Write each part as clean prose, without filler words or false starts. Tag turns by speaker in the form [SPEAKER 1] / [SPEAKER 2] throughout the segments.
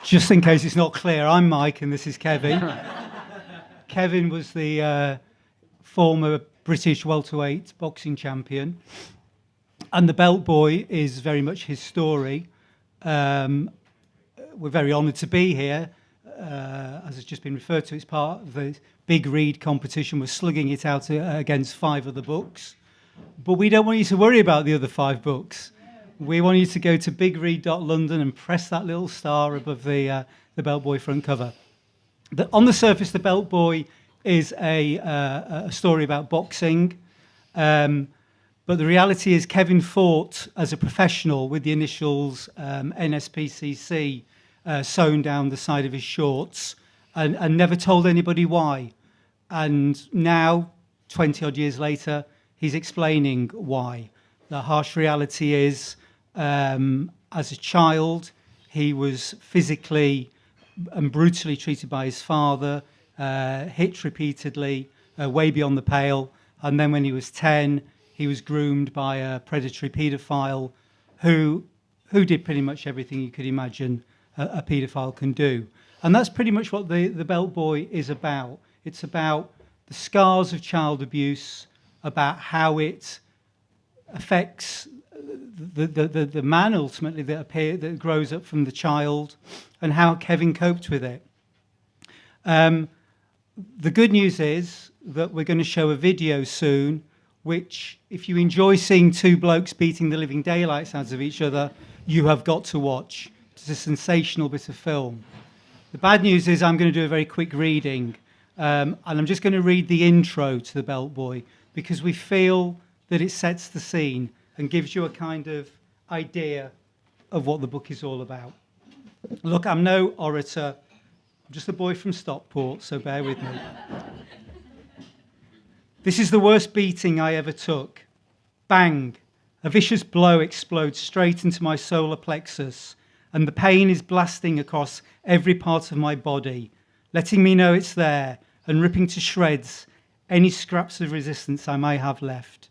[SPEAKER 1] Just in case it's not clear, I'm Mike and this is Kevin. Kevin was the former British welterweight boxing champion, and the Belt Boy is very much his story. We're very honoured to be here. As has just been referred to, it's part of the big read competition. We're slugging it out against 5 other books. But we don't want you to worry about the other 5 books. We want you to go to bigread.london and press that little star above the Belt Boy front cover. On the surface, the Belt Boy is a story about boxing. But the reality is Kevin fought as a professional with the initials NSPCC sewn down the side of his shorts and never told anybody why. And now, 20-odd years later, he's explaining why. The harsh reality is, as a child, he was physically and brutally treated by his father, hit repeatedly, way beyond the pale. And then when he was 10, he was groomed by a predatory paedophile who did pretty much everything you could imagine a paedophile can do. And that's pretty much what the Belt Boy is about. It's about the scars of child abuse, about how it affects the man ultimately that grows up from the child, and how Kevin coped with it. The good news is that we're going to show a video soon, which, if you enjoy seeing 2 blokes beating the living daylights out of each other, you have got to watch. It's a sensational bit of film. The bad news is I'm going to do a very quick reading, and I'm just going to read the intro to the Belt Boy, because we feel that it sets the scene and gives you a kind of idea of what the book is all about. Look, I'm no orator. I'm just a boy from Stockport, so bear with me. This is the worst beating I ever took. Bang! A vicious blow explodes straight into my solar plexus, and the pain is blasting across every part of my body, letting me know it's there and ripping to shreds any scraps of resistance I may have left.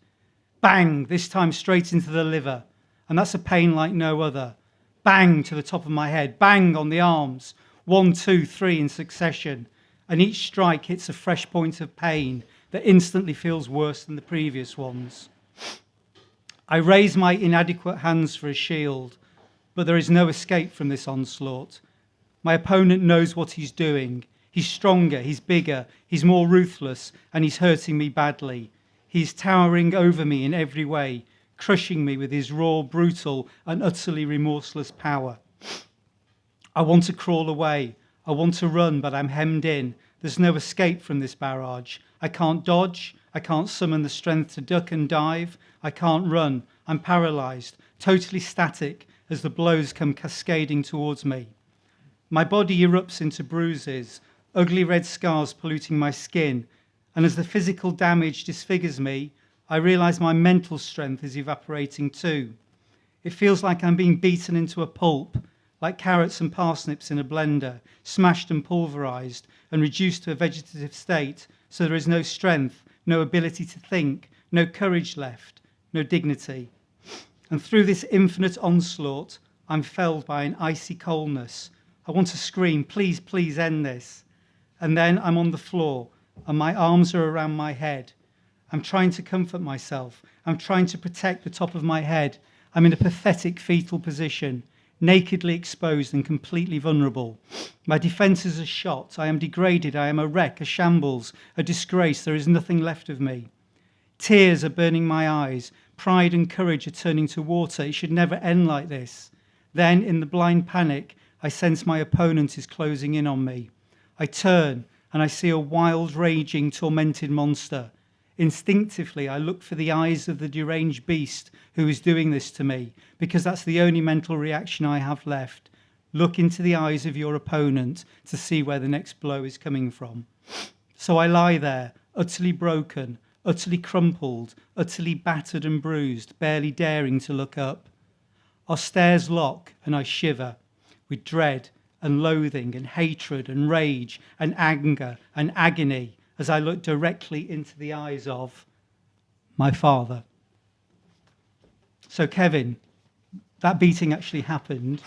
[SPEAKER 1] Bang! This time straight into the liver, and that's a pain like no other. Bang to the top of my head, bang on the arms, 1, 2, 3 in succession, and each strike hits a fresh point of pain that instantly feels worse than the previous ones. I raise my inadequate hands for a shield, but there is no escape from this onslaught. My opponent knows what he's doing. He's stronger, he's bigger, he's more ruthless, and he's hurting me badly. He's towering over me in every way, crushing me with his raw, brutal, and utterly remorseless power. I want to crawl away. I want to run, but I'm hemmed in. There's no escape from this barrage. I can't dodge. I can't summon the strength to duck and dive. I can't run. I'm paralyzed, totally static as the blows come cascading towards me. My body erupts into bruises, ugly red scars polluting my skin, and as the physical damage disfigures me, I realize my mental strength is evaporating too. It feels like I'm being beaten into a pulp, like carrots and parsnips in a blender, smashed and pulverized and reduced to a vegetative state, so there is no strength, no ability to think, no courage left, no dignity. And through this infinite onslaught, I'm felled by an icy coldness. I want to scream, please, please end this. And then I'm on the floor, and my arms are around my head. I'm trying to comfort myself. I'm trying to protect the top of my head. I'm in a pathetic fetal position, nakedly exposed and completely vulnerable. My defenses are shot. I am degraded. I am a wreck, a shambles, a disgrace. There is nothing left of me. Tears are burning my eyes. Pride and courage are turning to water. It should never end like this. Then, in the blind panic, I sense my opponent is closing in on me. I turn, and I see a wild, raging, tormented monster. Instinctively, I look for the eyes of the deranged beast who is doing this to me, because that's the only mental reaction I have left. Look into the eyes of your opponent to see where the next blow is coming from. So I lie there, utterly broken, utterly crumpled, utterly battered and bruised, barely daring to look up. Our stares lock, and I shiver with dread and loathing and hatred and rage and anger and agony as I look directly into the eyes of my father. So, Kevin, that beating actually happened.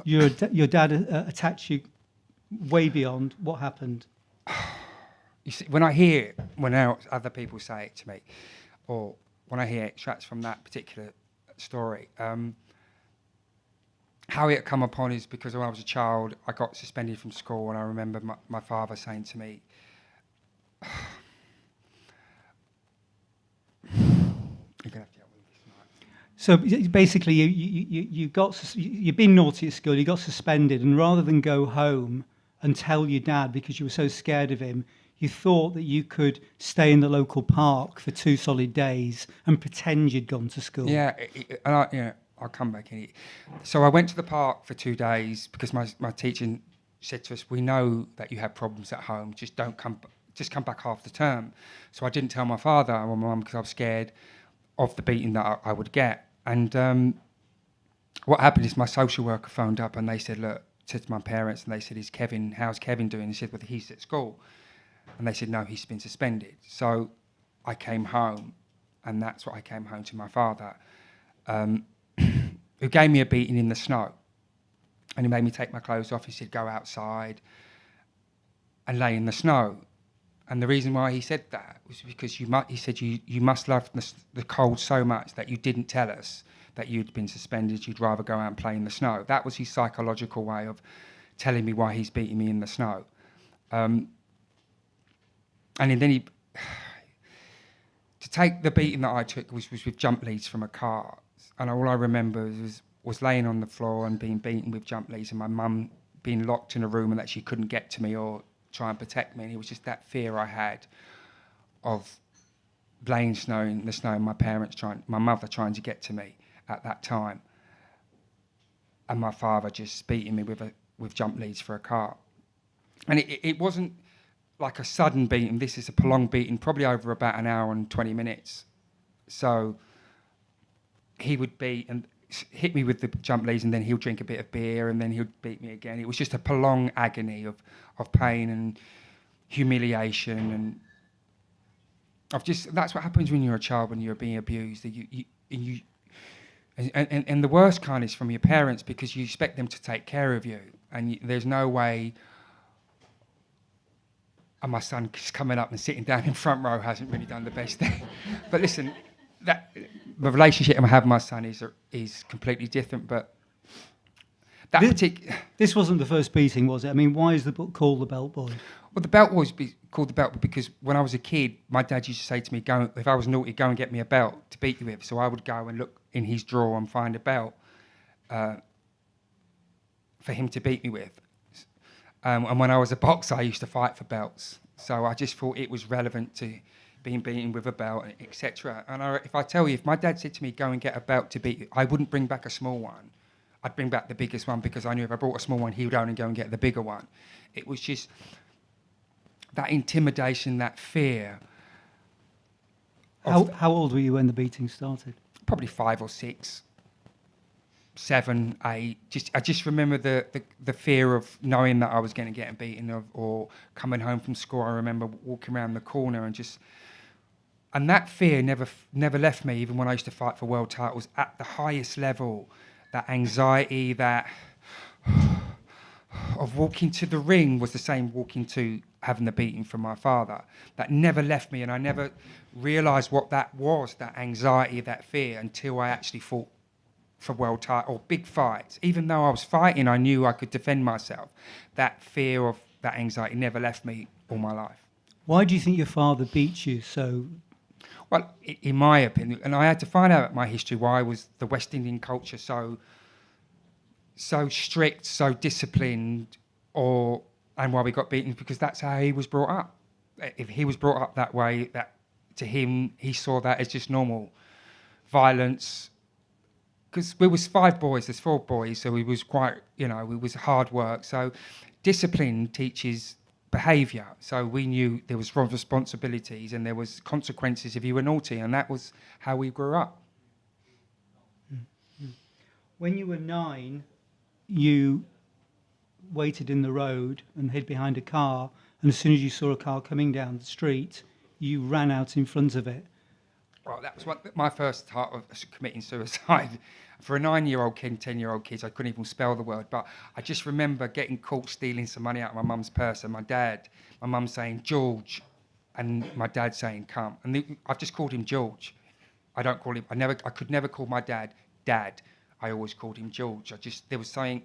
[SPEAKER 1] Your dad attacked you way beyond. What happened?
[SPEAKER 2] You see, when I hear when other people say it to me, or when I hear extracts from that particular story, how it come upon is because when I was a child, I got suspended from school, and I remember my father saying to me, "You're gonna have to help me with this tonight."
[SPEAKER 1] So basically, you've been naughty at school. You got suspended, and rather than go home and tell your dad because you were so scared of him, you thought that you could stay in the local park for 2 solid days and pretend you'd gone to school.
[SPEAKER 2] Yeah, I'll come back in it. So I went to the park for 2 days because my teacher said to us, "We know that you have problems at home. Just come back half the term." So I didn't tell my father or my mum because I was scared of the beating that I would get. And what happened is my social worker phoned up and they said, "Look," to my parents, and they said, "How's Kevin doing?" He said, "Well, he's at school." And they said, "No, he's been suspended." So I came home, and that's what I came home to my father, who gave me a beating in the snow. And he made me take my clothes off. He said, "Go outside and lay in the snow." And the reason why he said that was because he said you must love the cold so much that you didn't tell us that you'd been suspended. You'd rather go out and play in the snow. That was his psychological way of telling me why he's beating me in the snow. And then to take the beating that I took was with jump leads from a car. And all I remember was laying on the floor and being beaten with jump leads, and my mum being locked in a room and that she couldn't get to me or try and protect me. And it was just that fear I had of laying in the snow and my mother trying to get to me at that time. And my father just beating me with jump leads for a car. And it wasn't like a sudden beating. This is a prolonged beating, probably over about an hour and 20 minutes. So he would beat and hit me with the jump leads, and then he'll drink a bit of beer, and then he'll beat me again. It was just a prolonged agony of pain and humiliation, and that's what happens when you're a child, when you're being abused. And the worst kind is from your parents, because you expect them to take care of you, and there's no way. And my son coming up and sitting down in front row hasn't really done the best thing. But listen, the relationship I have with my son is completely different. But
[SPEAKER 1] this wasn't the first beating, was it? I mean, why is the book called The Belt Boy?
[SPEAKER 2] Well, the belt was called the belt because when I was a kid, my dad used to say to me, if I was naughty, go and get me a belt to beat you with. So I would go and look in his drawer and find a belt for him to beat me with. And when I was a boxer, I used to fight for belts. So I just thought it was relevant to being beaten with a belt, etc. And if I tell you, if my dad said to me, "Go and get a belt to beat you," I wouldn't bring back a small one. I'd bring back the biggest one, because I knew if I brought a small one, he would only go and get the bigger one. It was just that intimidation, that fear.
[SPEAKER 1] How old were you when the beating started?
[SPEAKER 2] Probably 5 or 6. 7, 8. I just remember the fear of knowing that I was going to get beaten, or coming home from school. I remember walking around the corner and that fear never left me, even when I used to fight for world titles at the highest level. That anxiety, that of walking to the ring was the same walking to having the beating from my father. That never left me, and I never realised what that was, that anxiety, that fear, until I actually fought for world title or big fights. Even though I was fighting, I knew I could defend myself. That fear of that anxiety never left me all my life.
[SPEAKER 1] Why do you think your father beat you so?
[SPEAKER 2] Well, in my opinion, and I had to find out my history, why was the West Indian culture so strict, so disciplined, and why we got beaten, because that's how he was brought up. If he was brought up that way, that to him, he saw that as just normal violence. Because we was 5 boys, there's 4 boys, so we was quite, it was hard work. So discipline teaches behaviour. So we knew there was responsibilities and there was consequences if you were naughty, and that was how we grew up.
[SPEAKER 1] When you were 9, you waited in the road and hid behind a car, and as soon as you saw a car coming down the street, you ran out in front of it.
[SPEAKER 2] Well, that was my first thought of committing suicide. For a 9-year-old kid and 10-year-old kids, I couldn't even spell the word. But I just remember getting caught stealing some money out of my mum's purse, and my mum saying, George, and my dad saying, come. And I've just called him George. I don't call him, I could never call my dad Dad. I always called him George. There was something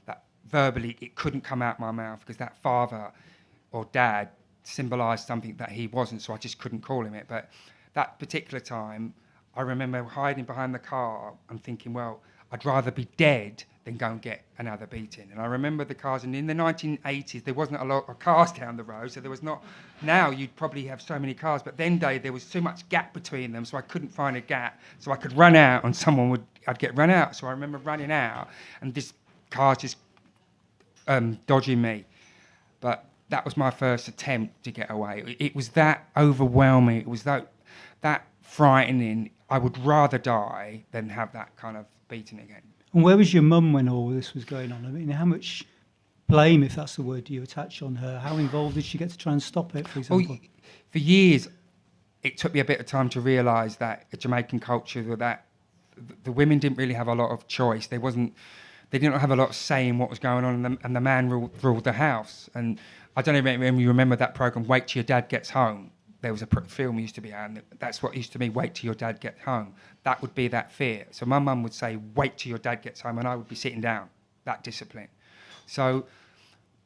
[SPEAKER 2] that verbally it couldn't come out my mouth because that father or dad symbolised something that he wasn't, so I just couldn't call him it. But that particular time, I remember hiding behind the car and thinking, well, I'd rather be dead than go and get another beating. And I remember the cars, and in the 1980s, there wasn't a lot of cars down the road, so there was not, now you'd probably have so many cars, but then there was too much gap between them, so I couldn't find a gap, so I could run out and I'd get run out. So I remember running out, and this car's just dodging me. But that was my first attempt to get away. It was that overwhelming, it was that frightening. I would rather die than have that kind of beating again.
[SPEAKER 1] And where was your mum when all this was going on? I mean, how much blame, if that's the word, do you attach on her? How involved did she get to try and stop it, for example?
[SPEAKER 2] Well, for years, it took me a bit of time to realise that a Jamaican culture, that the women didn't really have a lot of choice. They didn't have a lot of say in what was going on, and the man ruled the house. And I don't even remember you remember that programme, Wait Till Your Dad Gets Home. There was a film used to be, and that's what used to be, wait till your dad gets home. That would be that fear. So my mum would say, wait till your dad gets home, and I would be sitting down, that discipline. So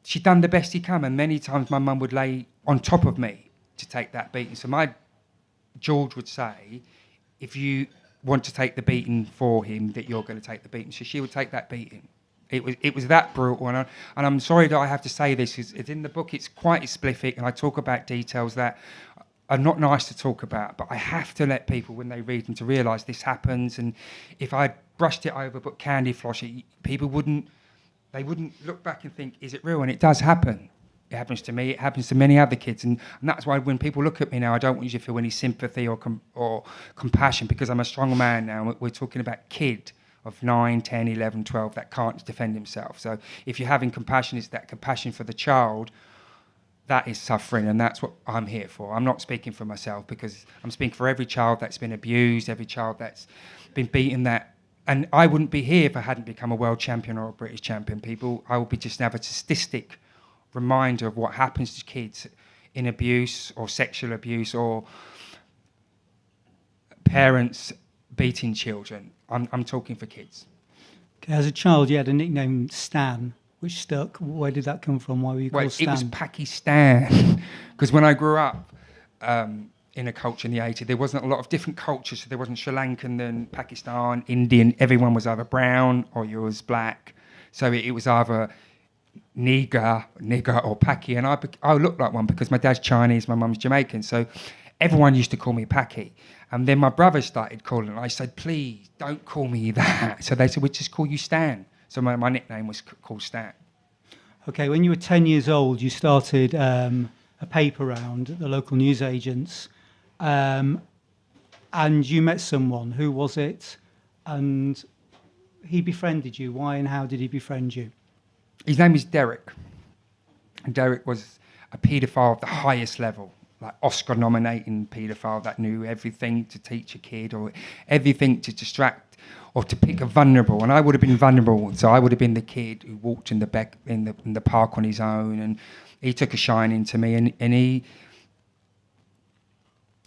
[SPEAKER 2] she'd done the best he can, and many times my mum would lay on top of me to take that beating. So George would say, if you want to take the beating for him, that you're going to take the beating. So she would take that beating. It was that brutal, and I'm sorry that I have to say this. It's in the book. It's quite explicit, and I talk about details that are not nice to talk about. But I have to let people, when they read them, to realise this happens. And if I brushed it over, but candy floss it, people wouldn't look back and think, is it real? And it does happen. It happens to me. It happens to many other kids, and that's why when people look at me now, I don't want you to feel any sympathy or compassion, because I'm a strong man now. We're talking about kid of 9, 10, 11, 12 that can't defend himself. So if you're having compassion, it's that compassion for the child that is suffering, and that's what I'm here for. I'm not speaking for myself, because I'm speaking for every child that's been abused, every child that's been beaten. And I wouldn't be here if I hadn't become a world champion or a British champion. I would be just another statistic reminder of what happens to kids in abuse or sexual abuse or parents beating children. I'm talking for kids.
[SPEAKER 1] Okay, as a child, you had a nickname Stan, which stuck. Where did that come from? Why were you called Stan?
[SPEAKER 2] It was Pakistan. Because when I grew up in a culture in the 80s, there wasn't a lot of different cultures. So there wasn't Sri Lankan, then Pakistan, Indian. Everyone was either brown or you was black. So it was either nigger or Paki. And I looked like one because my dad's Chinese, my mum's Jamaican. So everyone used to call me Paki. And then my brother started calling, and I said, please, don't call me that. So they said, we'll just call you Stan. So my nickname was called Stan.
[SPEAKER 1] Okay, when you were 10 years old, you started a paper round at the local newsagents, and you met someone. Who was it? And he befriended you. Why and how did he befriend you?
[SPEAKER 2] His name is Derek. And Derek was a paedophile of the highest level, like Oscar-nominating paedophile that knew everything to teach a kid or everything to distract or to pick a vulnerable. And I would have been vulnerable, so I would have been the kid who walked in the park on his own, and he took a shine to me, and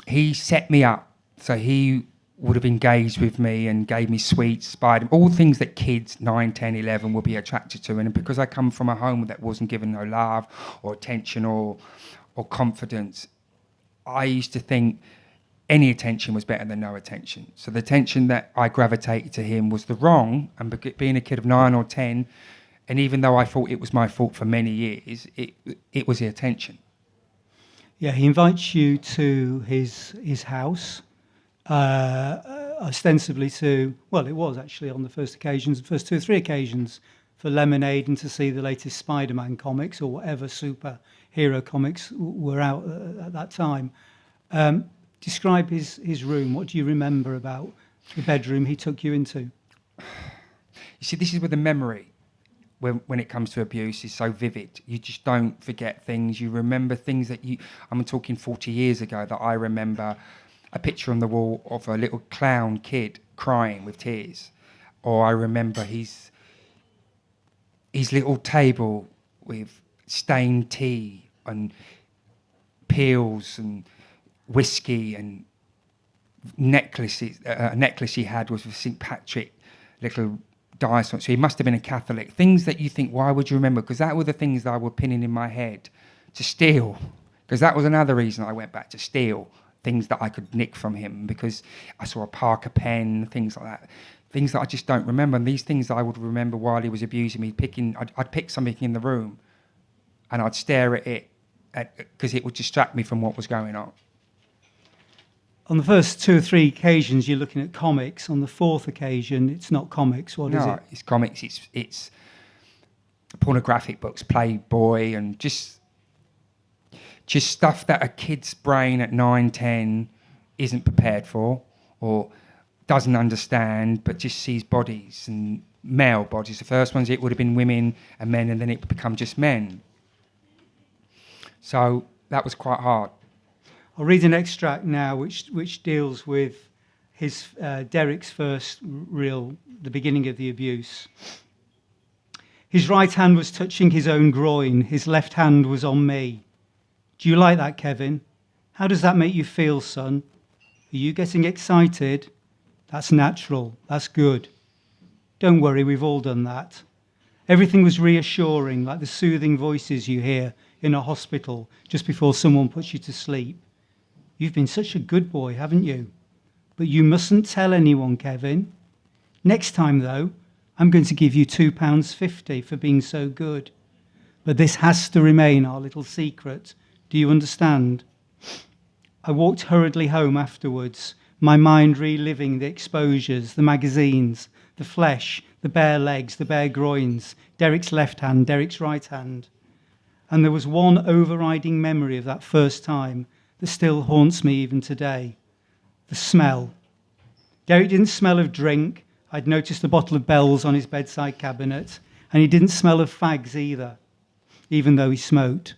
[SPEAKER 2] he set me up. So he would have engaged with me and gave me sweets, spied, all things that kids 9, 10, 11 will be attracted to. And because I come from a home that wasn't given no love or attention or confidence, I used to think any attention was better than no attention. So the attention that I gravitated to him was the wrong, and being a kid of 9 or 10, and even though I thought it was my fault for many years, it was the attention.
[SPEAKER 1] Yeah, he invites you to his house, ostensibly it was actually on the first 2 or 3 occasions, for lemonade and to see the latest Spider-Man comics or whatever superhero comics were out at that time. Describe his room. What do you remember about the bedroom he took you into?
[SPEAKER 2] You see, this is where the memory, when it comes to abuse, is so vivid. You just don't forget things. You remember things that I'm talking 40 years ago that I remember. a picture on the wall of a little clown kid crying with tears. Or I remember his little table with stained tea and peels and whiskey and necklaces. A necklace he had was with St. Patrick, little dice on. So he must have been a Catholic. Things that you think, why would you remember? Because that were the things that I were pinning in my head to steal. Because that was another reason I went back to steal things that I could nick from him, because I saw a Parker pen, things like that. Things that I just don't remember. And these things I would remember while he was abusing me, I'd pick something in the room and I'd stare at it because it would distract me from what was going on.
[SPEAKER 1] On the first 2 or 3 occasions, you're looking at comics. On the 4th occasion, it's not comics. What is it?
[SPEAKER 2] No, it's comics. It's pornographic books, Playboy, and just stuff that a kid's brain at 9, 10 isn't prepared for or doesn't understand, but just sees bodies and male bodies. The first ones, it would have been women and men, and then it would become just men. So that was quite hard.
[SPEAKER 1] I'll read an extract now which deals with his Derek's first the beginning of the abuse. His right hand was touching his own groin. His left hand was on me. Do you like that, Kevin? How does that make you feel, son? Are you getting excited? That's natural. That's good. Don't worry, we've all done that. Everything was reassuring, like the soothing voices you hear in a hospital just before someone puts you to sleep. You've been such a good boy, haven't you? But you mustn't tell anyone, Kevin. Next time, though, I'm going to give you £2.50 for being so good. But this has to remain our little secret. Do you understand? I walked hurriedly home afterwards, my mind reliving the exposures, the magazines, the flesh, the bare legs, the bare groins, Derek's left hand, Derek's right hand. And there was one overriding memory of that first time that still haunts me even today. The smell. Derek didn't smell of drink. I'd noticed a bottle of Bell's on his bedside cabinet, and he didn't smell of fags either, even though he smoked.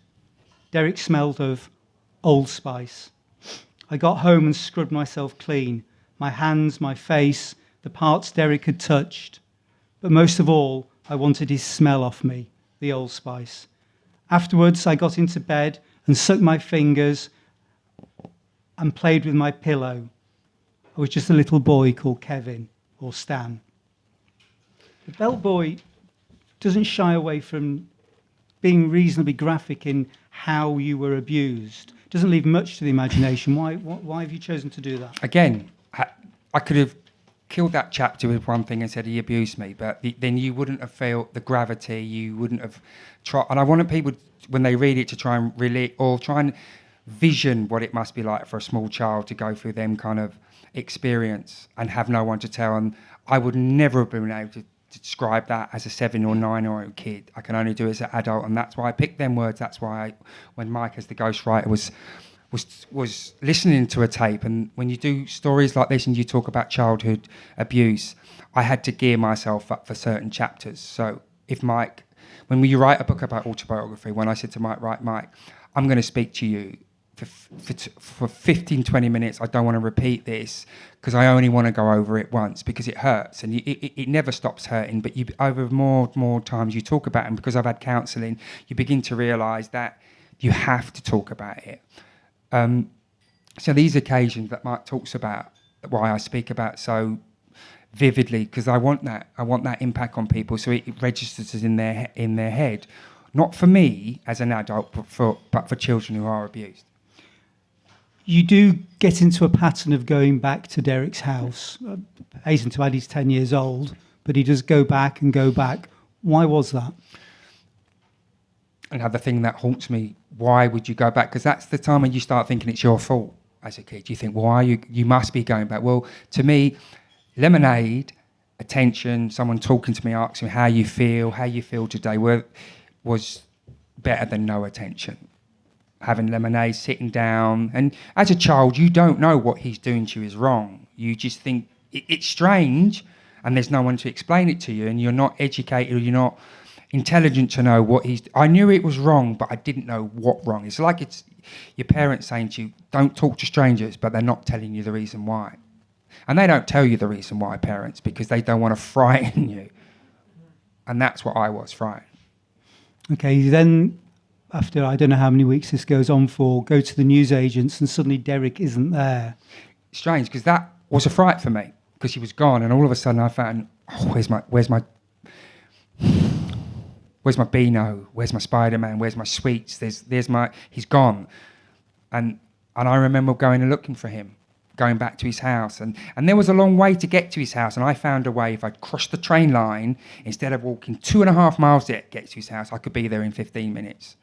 [SPEAKER 1] Derek smelled of Old Spice. I got home and scrubbed myself clean, my hands, my face, the parts Derek had touched. But most of all, I wanted his smell off me, the Old Spice. Afterwards, I got into bed and sucked my fingers and played with my pillow. I was just a little boy called Kevin, or Stan. The Belt Boy doesn't shy away from being reasonably graphic in how you were abused. Doesn't leave much to the imagination. Why have you chosen to do that?
[SPEAKER 2] Again, I could have killed that chapter with one thing and said he abused me, but then you wouldn't have felt the gravity. You wouldn't have tried. And I wanted people, when they read it, to try and relate or try and vision what it must be like for a small child to go through them kind of experience and have no one to tell. And I would never have been able to describe that as a 7 or 9-year-old kid. I can only do it as an adult, and that's why I picked them words. That's why when Mike, as the ghostwriter, was listening to a tape, and when you do stories like this and you talk about childhood abuse, I had to gear myself up for certain chapters. So if Mike, when you write a book about autobiography, when I said to Mike, right, Mike, I'm going to speak to you for 15, 20 minutes. I don't want to repeat this because I only want to go over it once because it hurts, and it never stops hurting, but over more times you talk about it, and because I've had counselling, you begin to realise that you have to talk about it. So these occasions that Mike talks about, why I speak about so vividly, because I want that impact on people, so it registers in their head, not for me as an adult, but for children who are abused.
[SPEAKER 1] You do get into a pattern of going back to Derek's house. I hasten to add he's 10 years old, but he does go back and go back. Why was that?
[SPEAKER 2] Another thing that haunts me, why would you go back? Because that's the time when you start thinking it's your fault as a kid. You think, why you must be going back. Well, to me, lemonade, attention, someone talking to me, asking me how you feel today, was better than no attention. Having lemonade, sitting down, and as a child, you don't know what he's doing to you is wrong. You just think it's strange, and there's no one to explain it to you, and you're not educated, or you're not intelligent to know what I knew it was wrong, but I didn't know what wrong. It's like your parents saying to you, don't talk to strangers, but they're not telling you the reason why. And they don't tell you the reason why, parents, because they don't want to frighten you. And that's what I was, frightened.
[SPEAKER 1] Okay, then after I don't know how many weeks this goes on for, go to the newsagents and suddenly Derek isn't there.
[SPEAKER 2] Strange, because that was a fright for me, because he was gone, and all of a sudden I found, where's my Beano? Where's my Spider-Man? Where's my sweets? He's gone. And I remember going and looking for him, going back to his house. And there was a long way to get to his house. And I found a way, if I'd crossed the train line, instead of walking 2.5 miles to get to his house, I could be there in 15 minutes.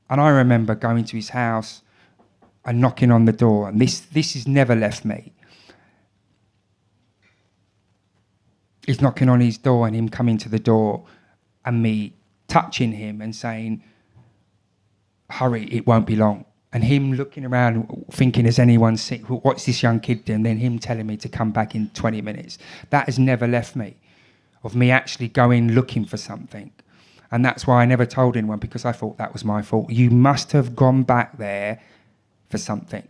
[SPEAKER 2] And I remember going to his house and knocking on the door. And this has never left me. He's knocking on his door and him coming to the door and me touching him and saying, hurry, it won't be long. And him looking around thinking, has anyone seen, what's this young kid doing? Then him telling me to come back in 20 minutes. That has never left me, of me actually going looking for something. And that's why I never told anyone, because I thought that was my fault. You must have gone back there for something.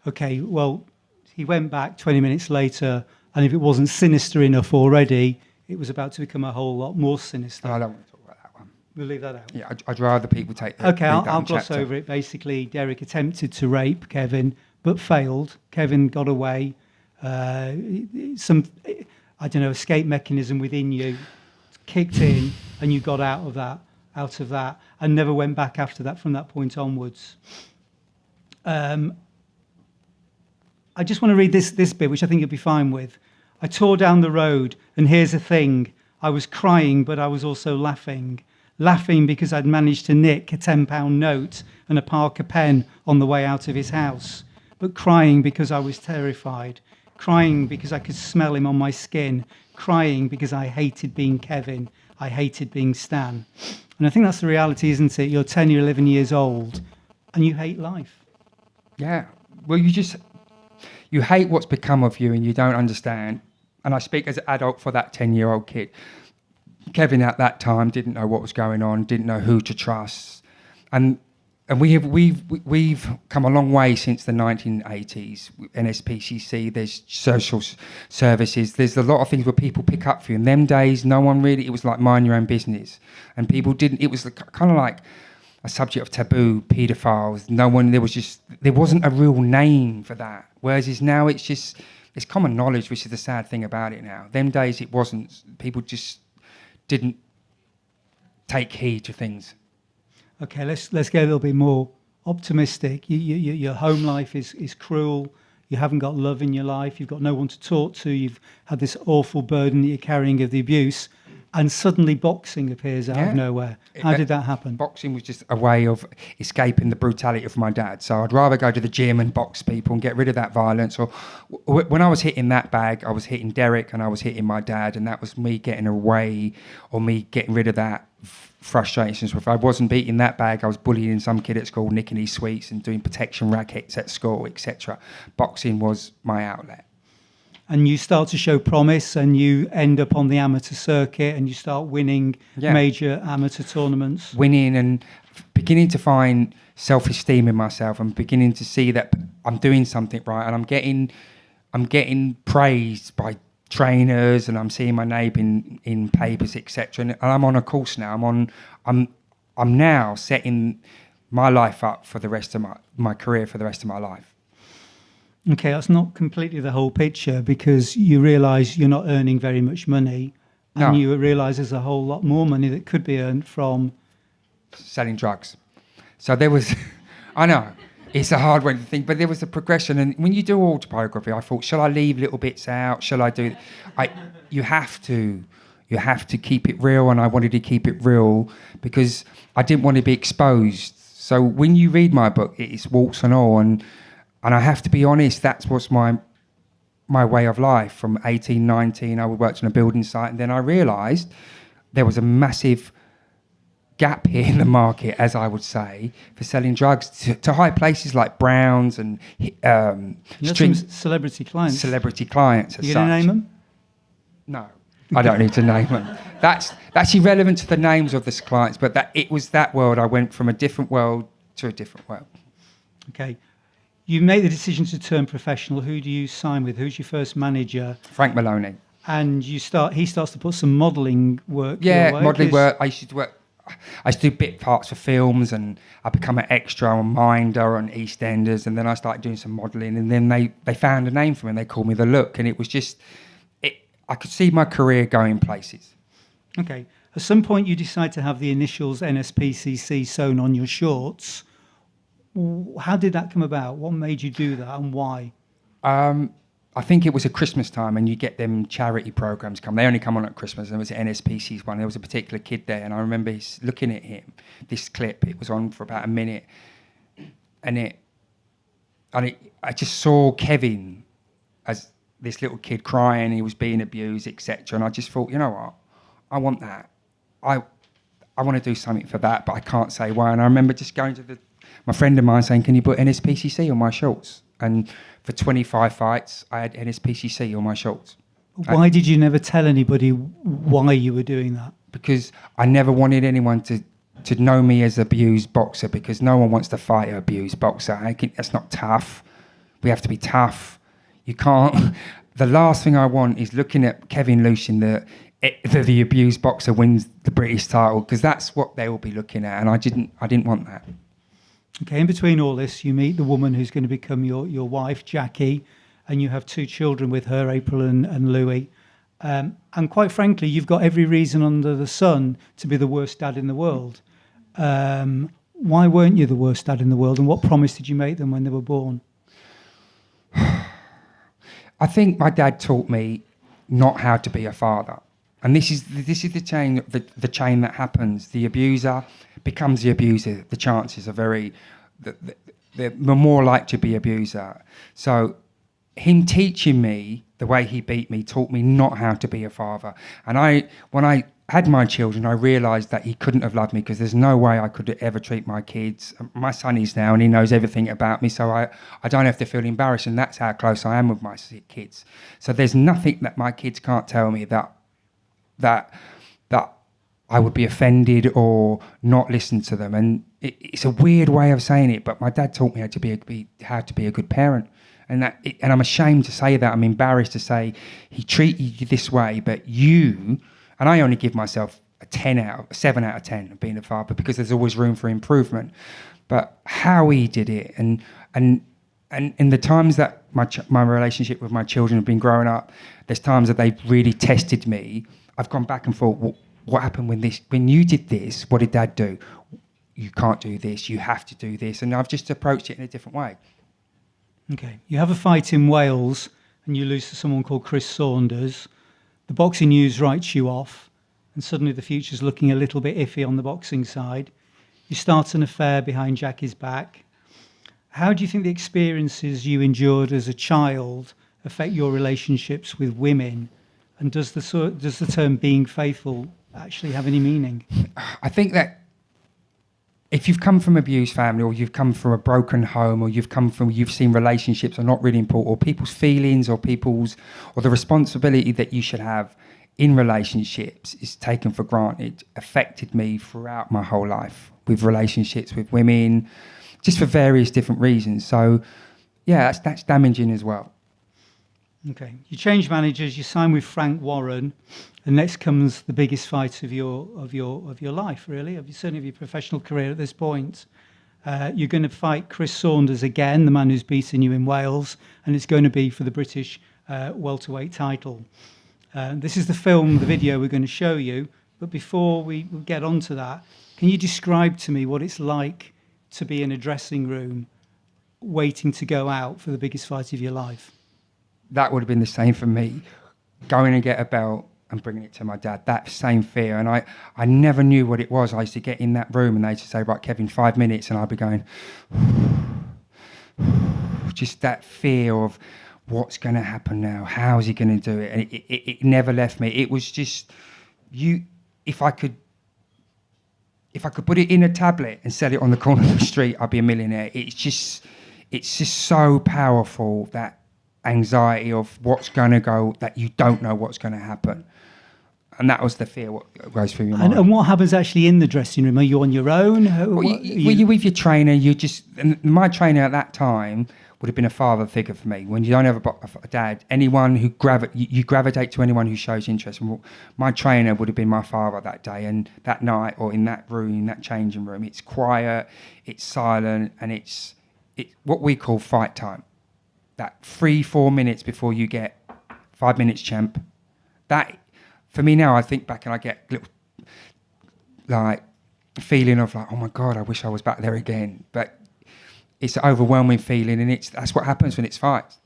[SPEAKER 1] Okay, well, he went back 20 minutes later, and if it wasn't sinister enough already, it was about to become a whole lot more sinister.
[SPEAKER 2] I don't want to talk about that one.
[SPEAKER 1] We'll leave that out.
[SPEAKER 2] Yeah, I'd rather people take that.
[SPEAKER 1] Okay, I'll gloss over it. Basically, Derek attempted to rape Kevin, but failed. Kevin got away. Some, I don't know, escape mechanism within you kicked in, and you got out of that, and never went back after that from that point onwards. I just want to read this bit, which I think you'll be fine with. I tore down the road, and here's the thing. I was crying, but I was also laughing. Laughing because I'd managed to nick a £10 note and a Parker pen on the way out of his house. But crying because I was terrified. Crying because I could smell him on my skin. Crying because I hated being Kevin. I hated being Stan. And I think that's the reality, isn't it? You're 10, you're 11 years old, and you hate life.
[SPEAKER 2] Yeah. Well, you hate what's become of you, and you don't understand. And I speak as an adult for that 10-year-old kid. Kevin at that time didn't know what was going on, didn't know who to trust. And we've come a long way since the 1980s. NSPCC, there's social services, there's a lot of things where people pick up for you. In them days, no one really, it was like mind your own business. And people didn't, it was kind of like a subject of taboo, paedophiles. There wasn't a real name for that. Whereas now it's common knowledge, which is the sad thing about it now. Them days it wasn't. People just didn't take heed to things.
[SPEAKER 1] Okay, let's get a little bit more optimistic. Your home life is cruel. You haven't got love in your life. You've got no one to talk to. You've had this awful burden that you're carrying of the abuse. And suddenly boxing appears out of nowhere. How did that happen?
[SPEAKER 2] Boxing was just a way of escaping the brutality of my dad. So I'd rather go to the gym and box people and get rid of that violence. Or when I was hitting that bag, I was hitting Derek and I was hitting my dad, and that was me getting away or me getting rid of that frustration. So if I wasn't beating that bag, I was bullying some kid at school, nicking his sweets and doing protection rackets at school, etc. Boxing was my outlet.
[SPEAKER 1] And you start to show promise, and you end up on the amateur circuit, and you start winning major amateur tournaments.
[SPEAKER 2] Winning and beginning to find self-esteem in myself, and beginning to see that I'm doing something right, and I'm getting praised by trainers, and I'm seeing my name in papers, etc. And I'm on a course now. I'm now setting my life up for the rest of my career for the rest of my life.
[SPEAKER 1] Okay, that's not completely the whole picture, because you realise you're not earning very much money, and you realise there's a whole lot more money that could be earned from
[SPEAKER 2] selling drugs. So there was, I know, it's a hard one to think, but there was a progression. And when you do autobiography, I thought, shall I leave little bits out? Shall I do? You have to keep it real, and I wanted to keep it real because I didn't want to be exposed. So when you read my book, it's warts and all, and I have to be honest, that's what's my way of life. From 18, 19, I worked on a building site, and then I realised there was a massive gap here in the market, as I would say, for selling drugs to high places like Browns and
[SPEAKER 1] celebrity clients.
[SPEAKER 2] Celebrity clients.
[SPEAKER 1] Are you going to name them?
[SPEAKER 2] No, I don't need to name them. That's irrelevant to the names of the clients, but it was that world. I went from a different world to a different world.
[SPEAKER 1] Okay. You make the decision to turn professional. Who do you sign with? Who's your first manager?
[SPEAKER 2] Frank Maloney.
[SPEAKER 1] And he starts to put some modelling work.
[SPEAKER 2] Yeah,
[SPEAKER 1] your way,
[SPEAKER 2] modelling work. I used to do bit parts for films, and I become an extra on Minder on EastEnders, and then I started doing some modelling, and then they found a name for me, and they called me The Look, and it was just, I could see my career going places.
[SPEAKER 1] Okay. At some point, you decide to have the initials NSPCC sewn on your shorts. How did that come about? What made you do that, and why?
[SPEAKER 2] I think it was at Christmas time, and you get them charity programs come. They only come on at Christmas, and it was an NSPCC one. There was a particular kid there, and I remember looking at him. This clip, it was on for about a minute, and I just saw Kevin as this little kid crying. He was being abused, etc. And I just thought, you know what, I want that. I want to do something for that, but I can't say why. And I remember just going to my friend of mine saying, "Can you put NSPCC on my shorts?" And for 25 fights, I had NSPCC on my shorts.
[SPEAKER 1] Why did you never tell anybody why you were doing that?
[SPEAKER 2] Because I never wanted anyone to know me as an abused boxer, because no one wants to fight an abused boxer. That's not tough. We have to be tough. You can't. The last thing I want is looking at Kevin Lueshing, the abused boxer wins the British title, because that's what they will be looking at, and I didn't want that.
[SPEAKER 1] Okay, in between all this, you meet the woman who's going to become your wife, Jackie, and you have 2 children with her, April and Louis. And quite frankly, you've got every reason under the sun to be the worst dad in the world. Why weren't you the worst dad in the world, and what promise did you make them when they were born?
[SPEAKER 2] I think my dad taught me not how to be a father. And this is the chain that happens. The abuser becomes the abuser. The chances are they're more likely to be abuser. So him teaching me the way he beat me taught me not how to be a father. And when I had my children, I realised that he couldn't have loved me, because there's no way I could ever treat my kids. My son is now, and he knows everything about me, so I don't have to feel embarrassed, and that's how close I am with my kids. So there's nothing that my kids can't tell me that I would be offended or not listen to them. And it's a weird way of saying it, but my dad taught me how to be a good parent. And I'm ashamed to say that. I'm embarrassed to say he treated you this way, but you, and I only give myself a 7 out of 10 of being a father, because there's always room for improvement. But how he did it, and in the times that my relationship with my children have been growing up, there's times that they've really tested me. I've gone back and thought, what happened when you did this? What did Dad do? You can't do this. You have to do this. And I've just approached it in a different way.
[SPEAKER 1] Okay. You have a fight in Wales, and you lose to someone called Chris Saunders. The boxing news writes you off, and suddenly the future's looking a little bit iffy on the boxing side. You start an affair behind Jackie's back. How do you think the experiences you endured as a child affect your relationships with women? And does the term being faithful actually have any meaning?
[SPEAKER 2] I think that if you've come from an abused family, or you've come from a broken home, or you've seen relationships are not really important, or people's feelings, or the responsibility that you should have in relationships is taken for granted, affected me throughout my whole life with relationships with women, just for various different reasons. So, yeah, that's damaging as well.
[SPEAKER 1] Okay, you change managers. You sign with Frank Warren, and next comes the biggest fight of your life, really, certainly of your professional career at this point. You're going to fight Chris Saunders again, the man who's beaten you in Wales, and it's going to be for the British welterweight title. This is the video we're going to show you. But before we get onto that, can you describe to me what it's like to be in a dressing room waiting to go out for the biggest fight of your life?
[SPEAKER 2] That would have been the same for me, going and get a belt and bringing it to my dad. That same fear. And I never knew what it was. I used to get in that room and they used to say, right, Kevin, 5 minutes. And I'd be going, just that fear of what's going to happen now? How is he going to do it? And it never left me. It was just, if I could put it in a tablet and sell it on the corner of the street, I'd be a millionaire. It's just so powerful, that anxiety of what's going to go, that you don't know what's going to happen. And that was the fear what goes through your mind.
[SPEAKER 1] And what happens actually in the dressing room? Are you on your own?
[SPEAKER 2] Well, you're with your trainer. And my trainer at that time would have been a father figure for me. When you don't have a dad, anyone who you gravitate to anyone who shows interest. And my trainer would have been my father that day and that night, or in that room, in that changing room. It's quiet, it's silent, and it's what we call fight time. That 3-4 minutes before you get 5 minutes, champ. That, for me now, I think back and I get little like feeling of like, oh my God, I wish I was back there again. But it's an overwhelming feeling, and that's what happens when it's fights.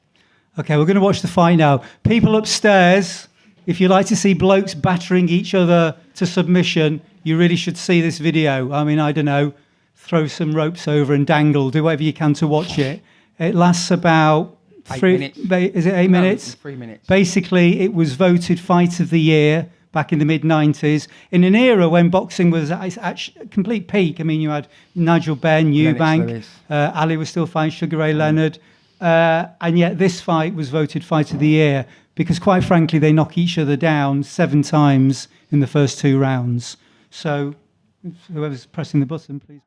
[SPEAKER 1] Okay, we're going to watch the fight now. People upstairs, if you like to see blokes battering each other to submission, you really should see this video. I mean, I don't know, throw some ropes over and dangle, do whatever you can to watch it. It lasts about
[SPEAKER 2] 8 minutes.
[SPEAKER 1] Is it 8 minutes?
[SPEAKER 2] 3 minutes.
[SPEAKER 1] Basically, it was voted Fight of the Year back in the mid-90s, in an era when boxing was at its complete peak. I mean, you had Nigel Benn, Eubank, Ali was still fighting, Sugar Ray Leonard, and yet this fight was voted Fight of the Year because, quite frankly, they knock each other down 7 times in the first 2 rounds. So whoever's pressing the button, please.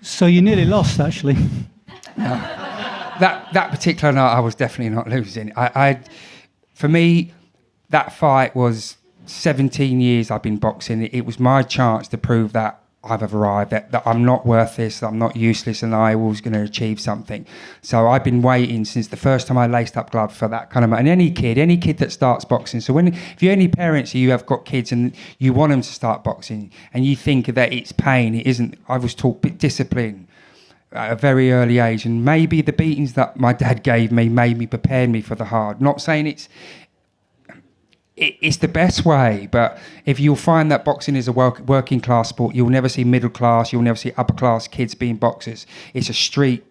[SPEAKER 1] So you nearly lost, actually.
[SPEAKER 2] That particular night, I was definitely not losing. For me, that fight was 17 years I've been boxing. It was my chance to prove that I've arrived, that I'm not worth this, that I'm not useless, and I was going to achieve something. So I've been waiting since the first time I laced up gloves for that kind of... And any kid that starts boxing, so if you're any parents, you have got kids and you want them to start boxing and you think that it's pain, it isn't. I was taught discipline at a very early age, and maybe the beatings that my dad gave me made me, prepared me for the hard. Not saying it's the best way, but if you'll find that boxing is a working class sport, you'll never see middle class, you'll never see upper class kids being boxers. It's a street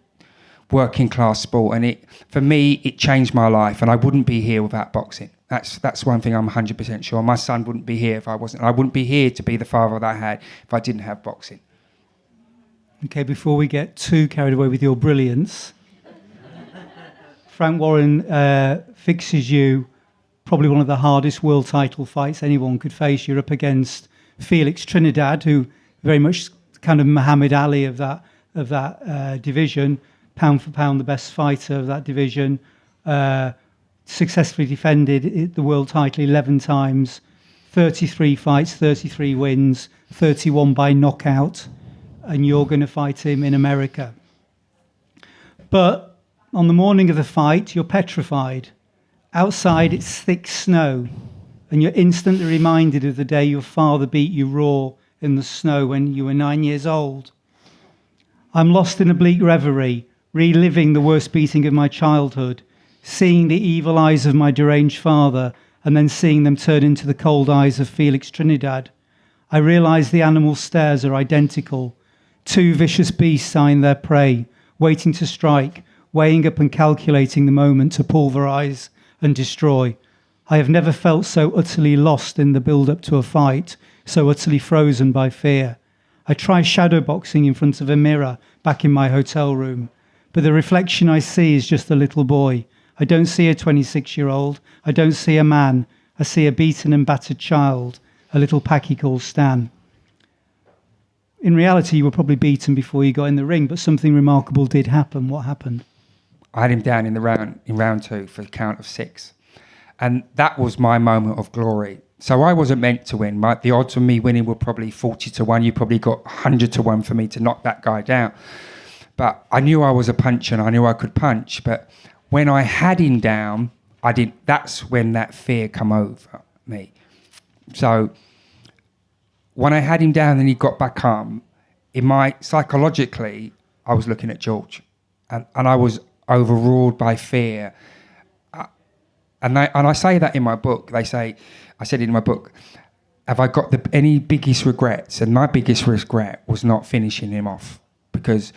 [SPEAKER 2] working class sport, and for me it changed my life, and I wouldn't be here without boxing. That's one thing I'm 100% sure. My son wouldn't be here if I wasn't. I wouldn't be here to be the father that I had if I didn't have boxing.
[SPEAKER 1] Okay, before we get too carried away with your brilliance, Frank Warren fixes you probably one of the hardest world title fights anyone could face. You're up against Felix Trinidad, who very much kind of Muhammad Ali of that division, pound for pound the best fighter of that division. Successfully defended the world title 11 times, 33 fights, 33 wins, 31 by knockout, and you're going to fight him in America. But on the morning of the fight, you're petrified. Outside, it's thick snow, and you're instantly reminded of the day your father beat you raw in the snow when you were 9 years old. I'm lost in a bleak reverie, reliving the worst beating of my childhood, seeing the evil eyes of my deranged father, and then seeing them turn into the cold eyes of Felix Trinidad. I realise the animal stares are identical. Two vicious beasts eyeing their prey, waiting to strike, weighing up and calculating the moment to pulverise and destroy. I have never felt so utterly lost in the build-up to a fight, so utterly frozen by fear. I try shadowboxing in front of a mirror back in my hotel room, but the reflection I see is just a little boy. I don't see a 26-year-old. I don't see a man. I see a beaten and battered child, a little packy called Stan. In reality, you were probably beaten before you got in the ring, but something remarkable did happen. What happened?
[SPEAKER 2] I had him down in round two for a count of 6. And that was my moment of glory. So I wasn't meant to win. The odds of me winning were probably 40-1. You probably got 100-1 for me to knock that guy down. But I knew I was a puncher and I knew I could punch. But when I had him down, that's when that fear come over me. So when I had him down and he got back up, psychologically, I was looking at George. And I was overruled by fear. And I say that in my book. I said it in my book, have I got any biggest regrets? And my biggest regret was not finishing him off, because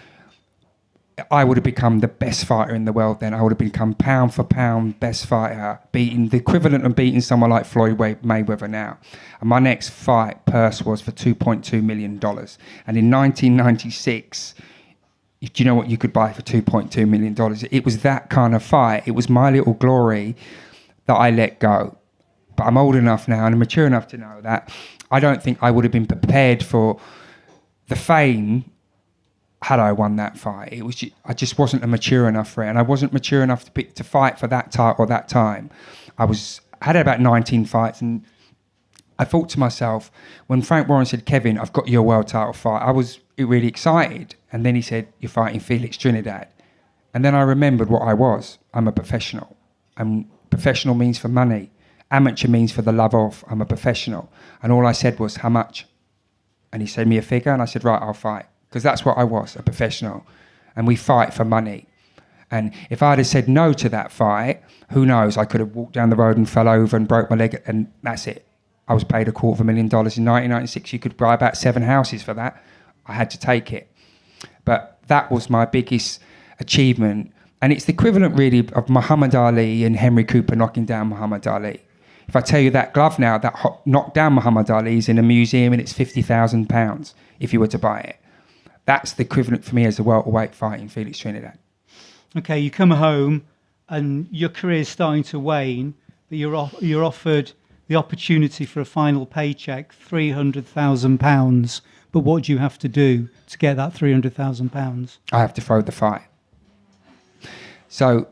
[SPEAKER 2] I would have become the best fighter in the world then. I would have become pound for pound best fighter, beating the equivalent of beating someone like Floyd Mayweather now. And my next fight purse was for $2.2 million. And in 1996... do you know what you could buy for $2.2 million? It was that kind of fight. It was my little glory that I let go. But I'm old enough now and I'm mature enough to know that I don't think I would have been prepared for the fame had I won that fight. I just wasn't mature enough for it, and I wasn't mature enough to fight for that title at that time. I had about 19 fights, and I thought to myself, when Frank Warren said, "Kevin, I've got your world title fight," I was really excited. And then he said, "You're fighting Felix Trinidad." And then I remembered what I was. I'm a professional. And professional means for money. Amateur means for the love of. I'm a professional. And all I said was, "How much?" And he said me a figure, and I said, "Right, I'll fight." Because that's what I was, a professional. And we fight for money. And if I'd have said no to that fight, who knows? I could have walked down the road and fell over and broke my leg, and that's it. I was paid $250,000 in 1996. You could buy about 7 houses for that. I had to take it. But that was my biggest achievement. And it's the equivalent, really, of Muhammad Ali and Henry Cooper knocking down Muhammad Ali. If I tell you that glove now, that knocked down Muhammad Ali is in a museum and it's £50,000 if you were to buy it. That's the equivalent for me as a welterweight fighting Felix Trinidad.
[SPEAKER 1] Okay, you come home and your career's starting to wane, but you're offered the opportunity for a final paycheck, £300,000. But but what do you have to do to get that £300,000?
[SPEAKER 2] I have to throw the fight. So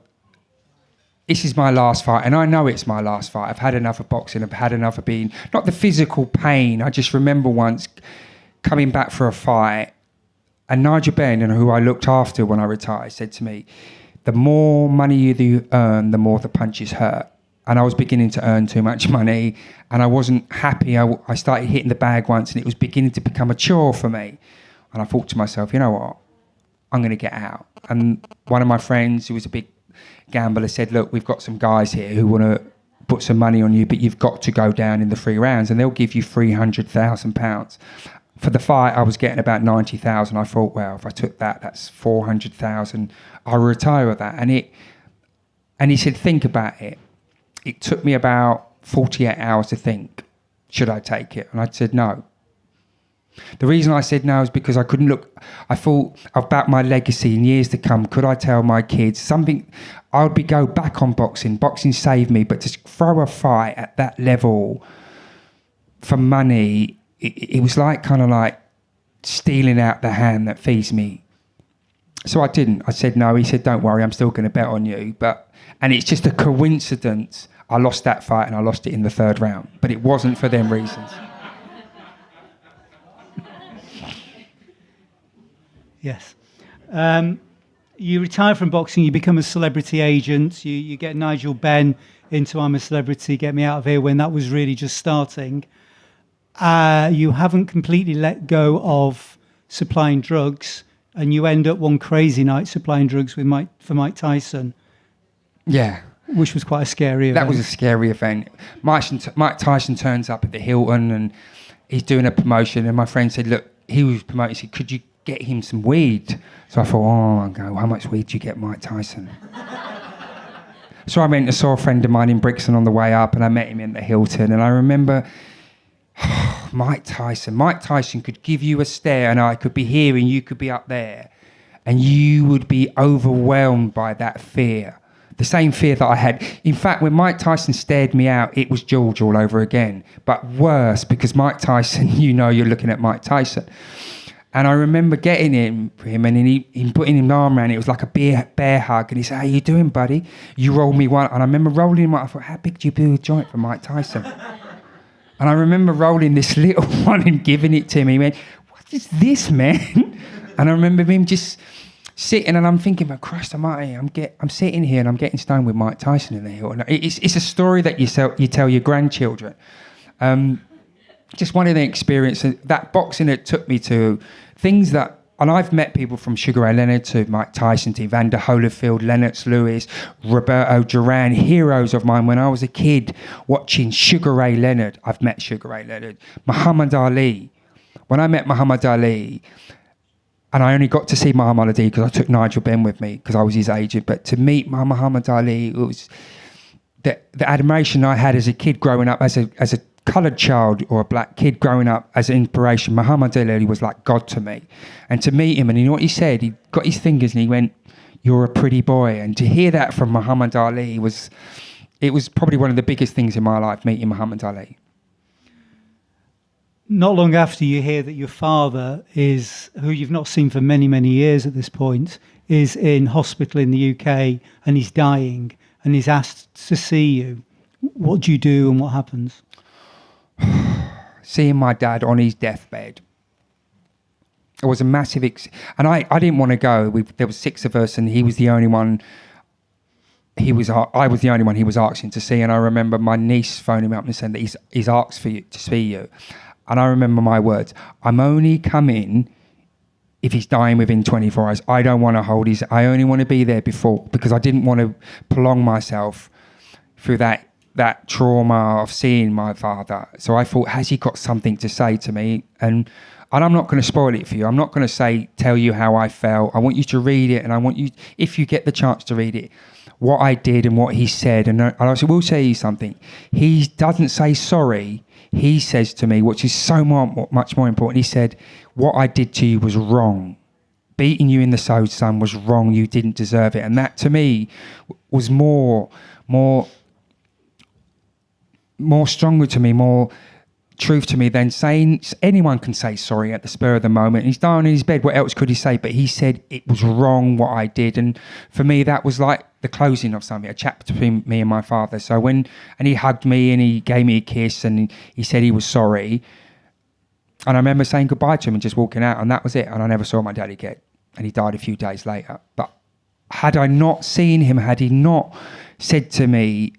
[SPEAKER 2] this is my last fight, and I know it's my last fight. I've had enough of boxing. I've had enough of being, not the physical pain. I just remember once coming back for a fight, and Nigel Benn, who I looked after when I retired, said to me, the more money you earn, the more the punches hurt. And I was beginning to earn too much money, and I wasn't happy. I started hitting the bag once, and it was beginning to become a chore for me. And I thought to myself, you know what? I'm going to get out. And one of my friends, who was a big gambler, said, look, we've got some guys here who want to put some money on you, but you've got to go down in the 3 rounds, and they'll give you £300,000. For the fight, I was getting about 90,000. I thought, well, if I took that, that's 400,000. I'll retire with that. And he said, think about it. It took me about 48 hours to think, should I take it? And I said no. The reason I said no is because I couldn't look. I thought about my legacy in years to come. Could I tell my kids something? I would go back on boxing. Boxing saved me, but to throw a fight at that level for money, it was kind of like stealing out the hand that feeds me. So I didn't. I said no. He said, don't worry, I'm still going to bet on you. And it's just a coincidence. I lost that fight, and I lost it in the 3rd round. But it wasn't for them reasons.
[SPEAKER 1] Yes. You retire from boxing, you become a celebrity agent. You get Nigel Benn into I'm a Celebrity, Get Me Out of Here, when that was really just starting. You haven't completely let go of supplying drugs, and you end up one crazy night supplying drugs for Mike Tyson.
[SPEAKER 2] Yeah.
[SPEAKER 1] Which was quite a scary event.
[SPEAKER 2] That was a scary event. Mike Tyson turns up at the Hilton, and he's doing a promotion, and my friend said, look, he was promoting, he said, could you get him some weed? So I thought, how much weed do you get Mike Tyson? So I went and saw a friend of mine in Brixton on the way up, and I met him in the Hilton, and I remember, Mike Tyson could give you a stare, and I could be here and you could be up there, and you would be overwhelmed by that fear. The same fear that I had. In fact, when Mike Tyson stared me out, it was George all over again. But worse, because Mike Tyson, you're looking at Mike Tyson. And I remember getting him, and him putting his arm around it. It was like a bear hug. And he said, how you doing, buddy? You rolled me one. And I remember rolling him. I thought, how big do you do a joint for Mike Tyson? And I remember rolling this little one and giving it to him. He went, what is this, man? And I remember him just sitting, and I'm thinking, but Christ almighty, I'm sitting here and I'm getting stoned with Mike Tyson in the Hilton. It's a story that you tell your grandchildren. Just one of the experiences, that boxing that took me to things that, and I've met people from Sugar Ray Leonard to Mike Tyson to Evander Holyfield, Lennox Lewis, Roberto Duran, heroes of mine when I was a kid watching Sugar Ray Leonard. I've met Sugar Ray Leonard. Muhammad Ali. When I met Muhammad Ali, and I only got to see Muhammad Ali because I took Nigel Benn with me because I was his agent, but to meet Muhammad Ali, it was the admiration I had as a kid growing up, as a coloured child or a black kid growing up as an inspiration. Muhammad Ali was like God to me. And to meet him, and you know what he said? He got his fingers and he went, you're a pretty boy. And to hear that from Muhammad Ali it was probably one of the biggest things in my life, meeting Muhammad Ali.
[SPEAKER 1] Not long after, you hear that your father who you've not seen for many, many years at this point, is in hospital in the UK and he's dying and he's asked to see you. What do you do and what happens?
[SPEAKER 2] Seeing my dad on his deathbed. It was a massive... and I didn't want to go. There were 6 of us and he was the only one... I was the only one he was asking to see, and I remember my niece phoning me up and saying that he's asked for you to see you. And I remember my words, I'm only coming if he's dying within 24 hours. I don't want to hold I only want to be there before, because I didn't want to prolong myself through that trauma of seeing my father. So I thought, has he got something to say to me? And I'm not going to spoil it for you. I'm not going to tell you how I felt. I want you to read it, and I want you, if you get the chance to read it, what I did and what he said. And I will say you something. He doesn't say sorry. He says to me, which is so much more important, he said, what I did to you was wrong. Beating you in the sun was wrong. You didn't deserve it. And that to me was more stronger to me, more truth to me then, saying anyone can say sorry at the spur of the moment. He's dying in his bed. What else could he say? But he said it was wrong what I did. And for me, that was like the closing of something, a chapter between me and my father. So and he hugged me and he gave me a kiss and he said he was sorry. And I remember saying goodbye to him and just walking out, and that was it. And I never saw my dad again. And he died a few days later. But had I not seen him, had he not said to me,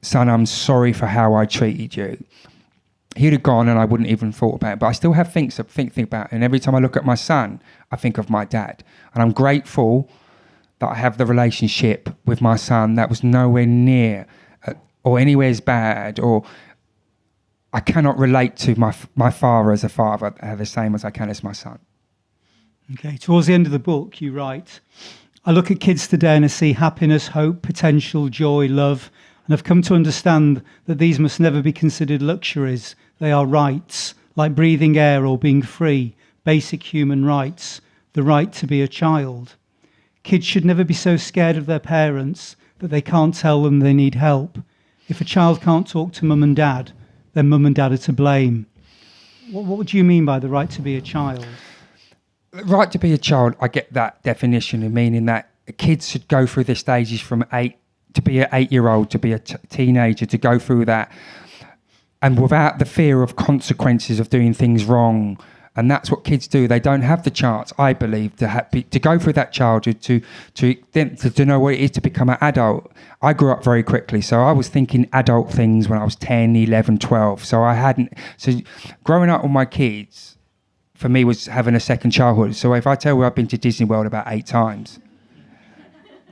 [SPEAKER 2] son, I'm sorry for how I treated you, he'd have gone and I wouldn't even thought about it. But I still have think about it. And every time I look at my son, I think of my dad. And I'm grateful that I have the relationship with my son that was nowhere near or anywhere as bad, or I cannot relate to my father as a father the same as I can as my son.
[SPEAKER 1] Okay, towards the end of the book, you write, I look at kids today and I see happiness, hope, potential, joy, love, and I've come to understand that these must never be considered luxuries. They are rights, like breathing air or being free, basic human rights, the right to be a child. Kids should never be so scared of their parents that they can't tell them they need help. If a child can't talk to mum and dad, then mum and dad are to blame. What do you mean by the right to be a child?
[SPEAKER 2] The right to be a child, I get that definition of meaning that kids should go through the stages from 8 to be an 8-year-old, to be a teenager, to go through that, and without the fear of consequences of doing things wrong. And that's what kids do. They don't have the chance, I believe, to go through that childhood, to know what it is to become an adult. I grew up very quickly, so I was thinking adult things when I was 10, 11, 12. So growing up with my kids, for me, was having a second childhood. So if I tell you I've been to Disney World about 8 times,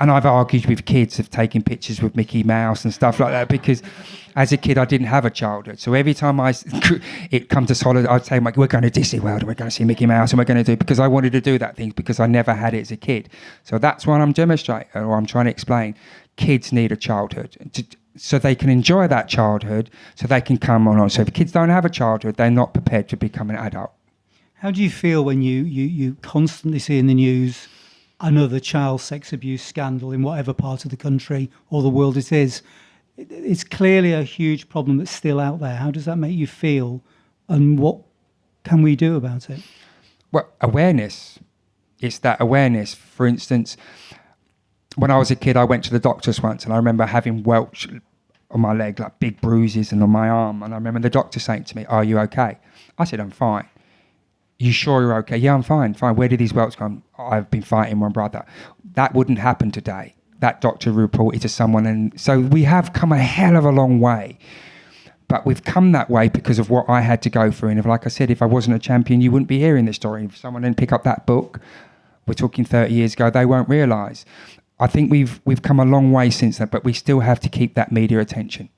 [SPEAKER 2] and I've argued with kids of taking pictures with Mickey Mouse and stuff like that, because as a kid, I didn't have a childhood. So every time it come to solid, I'd say, we're going to Disney World and we're going to see Mickey Mouse and we're going to do, because I wanted to do that thing because I never had it as a kid. So that's what I'm demonstrating, or I'm trying to explain. Kids need a childhood so they can enjoy that childhood, so they can come on. So if kids don't have a childhood, they're not prepared to become an adult.
[SPEAKER 1] How do you feel when you constantly see in the news another child sex abuse scandal in whatever part of the country or the world it is? It's clearly a huge problem that's still out there. How does that make you feel, and what can we do about it?
[SPEAKER 2] Well, awareness. It's that awareness. For instance, when I was a kid, I went to the doctors once, and I remember having welts on my leg, like big bruises, and on my arm. And I remember the doctor saying to me, "Are you okay?" I said, "I'm fine." "You sure you're okay?" "Yeah, I'm fine. Where did these welts come?" "I've been fighting my brother." That wouldn't happen today. That doctor reported to someone. And so we have come a hell of a long way. But we've come that way because of what I had to go through. And like I said, if I wasn't a champion, you wouldn't be hearing this story. If someone didn't pick up that book, we're talking 30 years ago, they won't realise. I think we've come a long way since that, but we still have to keep that media attention.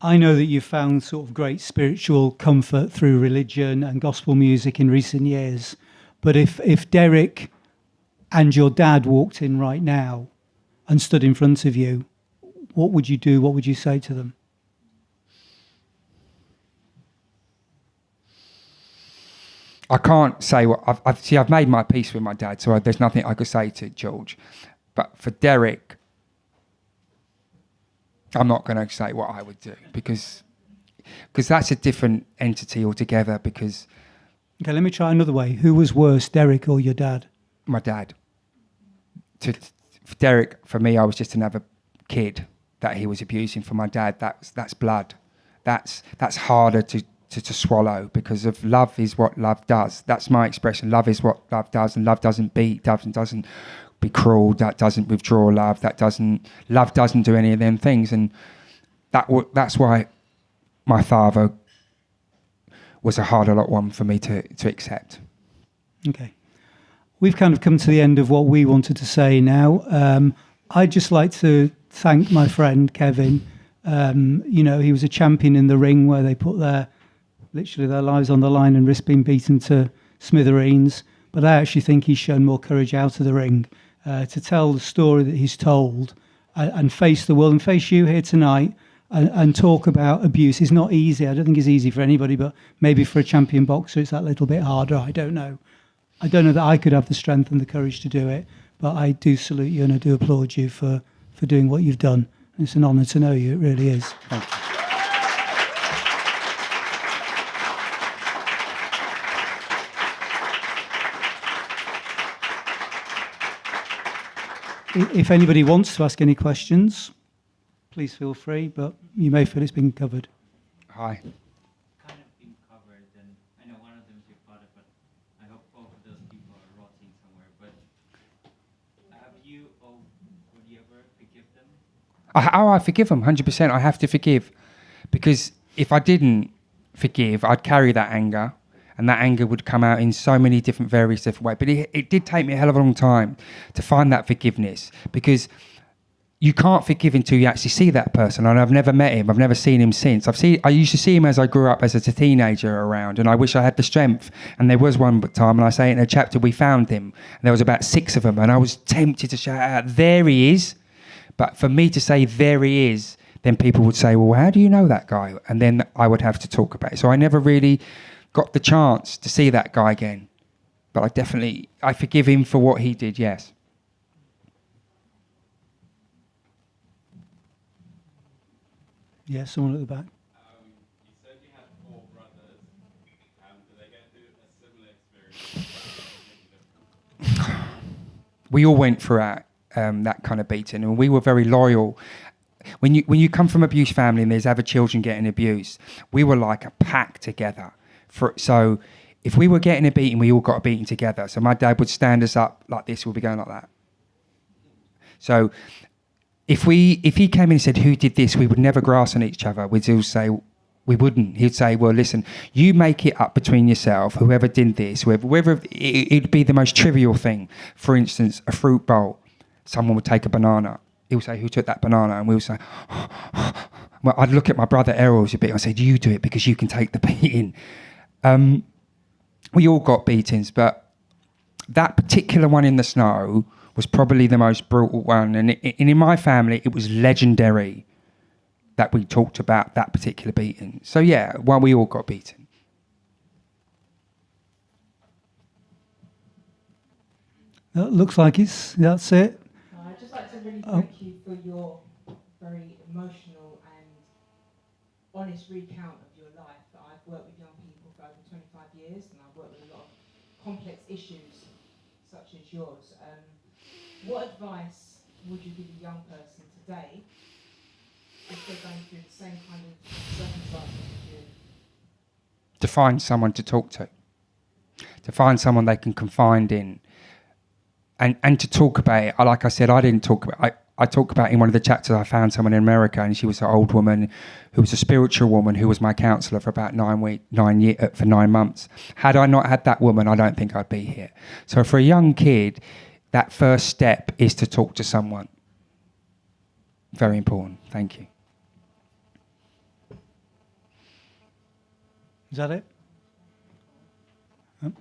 [SPEAKER 1] I know that you've found sort of great spiritual comfort through religion and gospel music in recent years. But if Derek and your dad walked in right now and stood in front of you, what would you do? What would you say to them?
[SPEAKER 2] I can't say what I've made my peace with my dad, so there's nothing I could say to George. But for Derek, I'm not going to say what I would do because that's a different entity altogether. Because
[SPEAKER 1] okay, let me try another way. Who was worse, Derek or your dad?
[SPEAKER 2] My dad. For Derek, for me, I was just another kid that he was abusing. For my dad, that's blood. That's harder to swallow, because of love is what love does. That's my expression. Love is what love does, and love doesn't beat, doesn't be cruel, that doesn't withdraw love, love doesn't do any of them things. And that's why my father was a harder one for me to accept.
[SPEAKER 1] Okay. We've kind of come to the end of what we wanted to say now. I'd just like to thank my friend Kevin. He was a champion in the ring where they put their lives on the line and risk being beaten to smithereens. But I actually think he's shown more courage out of the ring to tell the story that he's told and face the world and face you here tonight and talk about abuse. It's not easy. I don't think it's easy for anybody, but maybe for a champion boxer it's that little bit harder. I don't know that I could have the strength and the courage to do it, but I do salute you and I do applaud you for doing what you've done. And it's an honour to know you. It really is.
[SPEAKER 2] Thank you.
[SPEAKER 1] If anybody wants to ask any questions, please feel free, but you may feel it's been covered.
[SPEAKER 2] Hi.
[SPEAKER 3] Kind of been covered, and I know one of them is your father, but I hope both of those people are rotting somewhere. But would you ever forgive them?
[SPEAKER 2] I forgive them, 100%. I have to forgive. Because if I didn't forgive, I'd carry that anger, and that anger would come out in so many various different ways. But it did take me a hell of a long time to find that forgiveness, because you can't forgive until you actually see that person. And I've never met him. I've never seen him since. I used to see him as I grew up as a teenager around, and I wish I had the strength. And there was one time, and I say in a chapter, we found him. And there was about 6 of them, and I was tempted to shout out, "There he is!" But for me to say, "There he is," then people would say, "Well, how do you know that guy?" And then I would have to talk about it. So I never really got the chance to see that guy again. But I forgive him for what he did, yes.
[SPEAKER 1] Yeah, someone at the back.
[SPEAKER 4] You said you had 4 brothers. Did they get through a similar experience?
[SPEAKER 2] We all went through that kind of beating, and we were very loyal. When you come from abused family and there's other children getting abused, we were like a pack together. So if we were getting a beating, we all got a beating together. So my dad would stand us up like this, we'd be going like that. So if he came in and said, "Who did this?" we would never grass on each other. We'd all say, we wouldn't. He'd say, "Well, listen, you make it up between yourself, whoever did this, whoever it'd be the most trivial thing. For instance, a fruit bowl. Someone would take a banana. He'll say, "Who took that banana?" And we'll say, well, I'd look at my brother Errol's a bit. I said, "You do it because you can take the beating." We all got beatings, but that particular one in the snow was probably the most brutal one. And in my family, it was legendary that we talked about that particular beating. So yeah, well, we all got beaten.
[SPEAKER 1] That looks like that's it.
[SPEAKER 5] I'd just like to really thank you for your very emotional and honest recount of your life. I've worked with young people for over 25 years, and I've worked with a lot of complex issues such as yours. What advice would you give a young person today if they're going through the same kind of circumstances as you?
[SPEAKER 2] To find someone to talk to find someone they can confide in, and to talk about it. Like I said, I didn't talk about it. I talk about in one of the chapters, I found someone in America, and she was an old woman who was a spiritual woman who was my counsellor for about 9 months. Had I not had that woman, I don't think I'd be here. So for a young kid, that first step is to talk to someone. Very important. Thank you.
[SPEAKER 1] Is that it?
[SPEAKER 6] So,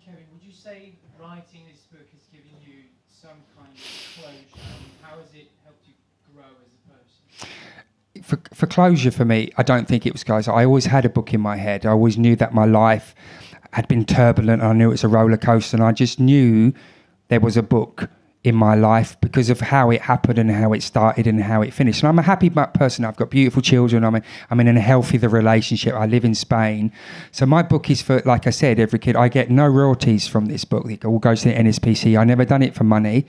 [SPEAKER 6] Kevin, would you say writing this book has given you some kind of closure? How has it helped you grow as a person?
[SPEAKER 2] For closure for me, I don't think it was closure. I always had a book in my head. I always knew that my life had been turbulent. I knew it was a roller coaster, and I just knew there was a book in my life because of how it happened and how it started and how it finished. And I'm a happy person. I've got beautiful children. I'm in a healthy relationship. I live in Spain. So my book is for, like I said, every kid. I get no royalties from this book. It all goes to the NSPCC. I never done it for money.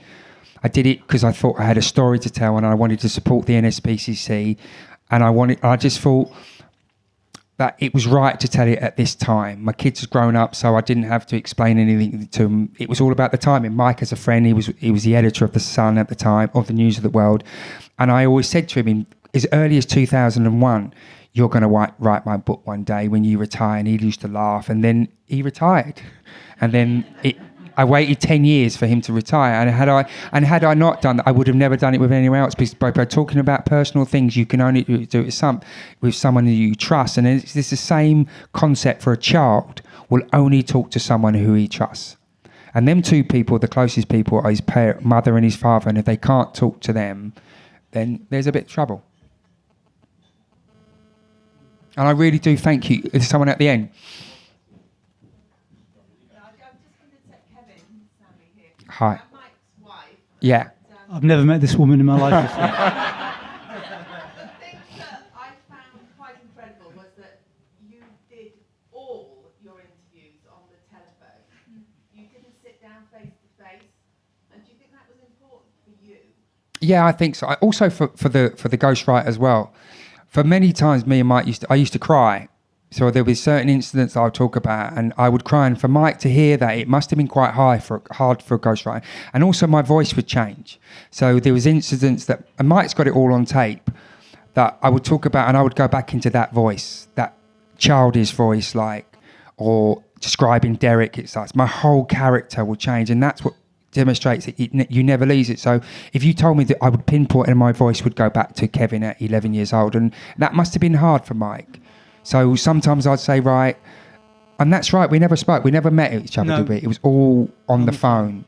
[SPEAKER 2] I did it because I thought I had a story to tell and I wanted to support the NSPCC. And I just thought that it was right to tell it at this time. My kids had grown up, so I didn't have to explain anything to them. It was all about the timing. Mike, as a friend, he was the editor of The Sun at the time, of the News of the World. And I always said to him, as early as 2001, "You're going to write my book one day when you retire." And he used to laugh. And then he retired. And then I waited 10 years for him to retire. And had I not done that, I would have never done it with anyone else. Because by talking about personal things, you can only do it with someone who you trust. And it's the same concept for a child. Will only talk to someone who he trusts. And them two people, the closest people, are his mother and his father. And if they can't talk to them, then there's a bit of trouble. And I really do thank you. There's someone at the end. Hi.
[SPEAKER 7] Mike's wife.
[SPEAKER 2] Yeah.
[SPEAKER 1] I've never met this woman in my life before.
[SPEAKER 7] The thing that I found quite incredible was that you did all your interviews on the telephone. You didn't sit down face to face. And do you think
[SPEAKER 2] Yeah, I think so. Also for the ghostwriter as well. For many times, me and Mike I used to cry. So there was certain incidents I would talk about, and I would cry. And for Mike to hear that, it must have been quite hard for a ghostwriter. And also, my voice would change. So there was incidents that, and Mike's got it all on tape, that I would talk about, and I would go back into that voice, that childish voice, or describing Derek. It's like my whole character will change, and that's what demonstrates that you never lose it. So if you told me that I would pinpoint and my voice would go back to Kevin at 11 years old, and that must have been hard for Mike. So sometimes I'd say, right, and that's right, we never spoke, we never met each other, did we? It was all on the phone.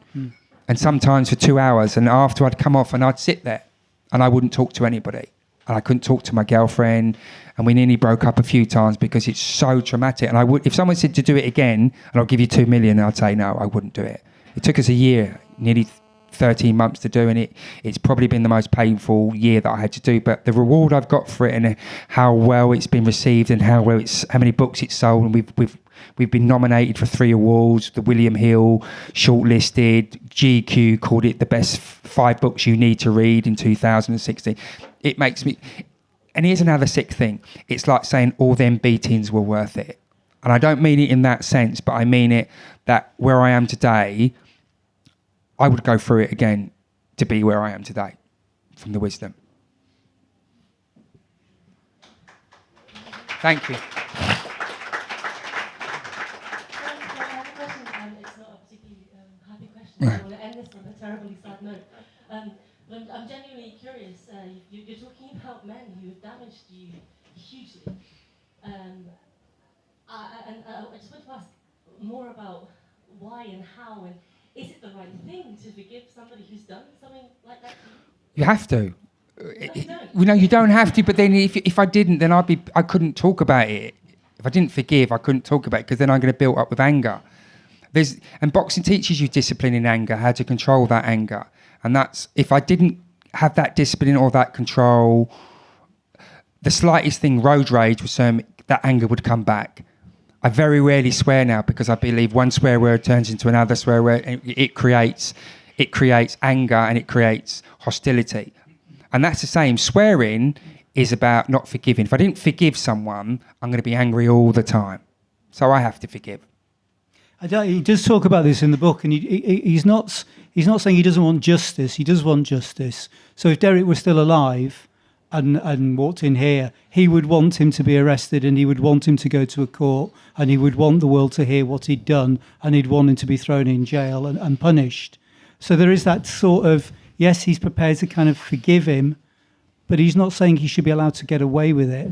[SPEAKER 2] And sometimes for 2 hours, and after I'd come off and I'd sit there and I wouldn't talk to anybody. And I couldn't talk to my girlfriend, and we nearly broke up a few times because it's so traumatic. And I would, if someone said to do it again, and I'll give you 2 million, I'd say, no, I wouldn't do it. It took us a year, nearly 13 months to do, and it's probably been the most painful year that I had to do. But the reward I've got for it, and how well it's been received, and how many books it's sold, and we've been nominated for 3 awards. The William Hill shortlisted, GQ called it the best 5 books you need to read in 2016. It makes me, and here's another sick thing. It's like saying all them beatings were worth it. And I don't mean it in that sense, but I mean it that where I am today, I would go through it again to be where I am today from the wisdom. Thank you.
[SPEAKER 8] I have a question, and it's not a particularly happy question. I want to end this on a terribly sad note. But I'm genuinely curious. You're talking about men who have damaged you hugely. And I just want to ask more about why and how, and is it the right thing to forgive somebody who's done something like that to you?
[SPEAKER 2] You have to.
[SPEAKER 8] No,
[SPEAKER 2] You don't have to, but then if I didn't, then I couldn't talk about it. If I didn't forgive, I couldn't talk about it, because then I'm going to build up with anger. And boxing teaches you discipline in anger, how to control that anger. And that's, if I didn't have that discipline or that control, the slightest thing, road rage, was that anger would come back. I very rarely swear now, because I believe one swear word turns into another swear word, and it creates anger, and it creates hostility. And that's the same. Swearing is about not forgiving. If I didn't forgive someone, I'm going to be angry all the time. So I have to forgive.
[SPEAKER 1] He does talk about this in the book, and he's not saying he doesn't want justice. He does want justice. So if Derek was still alive and walked in here, he would want him to be arrested, and he would want him to go to a court, and he would want the world to hear what he'd done, and he'd want him to be thrown in jail and punished. So there is that sort of, yes, he's prepared to kind of forgive him, but he's not saying he should be allowed to get away with it.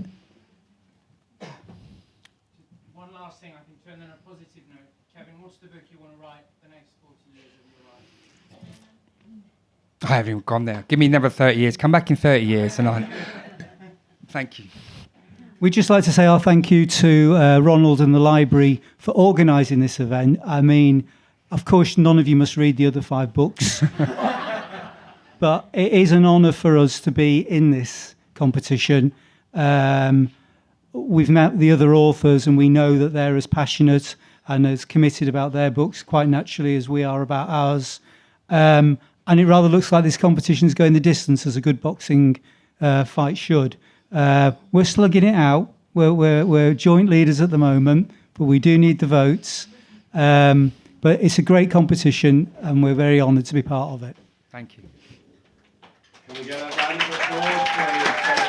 [SPEAKER 6] One last thing, I can turn on a positive note. Kevin, what's the book you want to write the next 40 years of your life?
[SPEAKER 2] I haven't even gone there. Give me another 30 years. Come back in 30 years, and thank you.
[SPEAKER 1] We'd just like to say our thank you to Ronald and the library for organising this event. I mean, of course, none of you must read the other 5 books. But it is an honour for us to be in this competition. We've met the other authors, and we know that they're as passionate and as committed about their books, quite naturally, as we are about ours. And it rather looks like this competition is going the distance, as a good boxing fight should. We're slugging it out. We're joint leaders at the moment, but we do need the votes. But it's a great competition, and we're very honoured to be part of it.
[SPEAKER 2] Thank you.
[SPEAKER 4] Can we get a round of applause, please?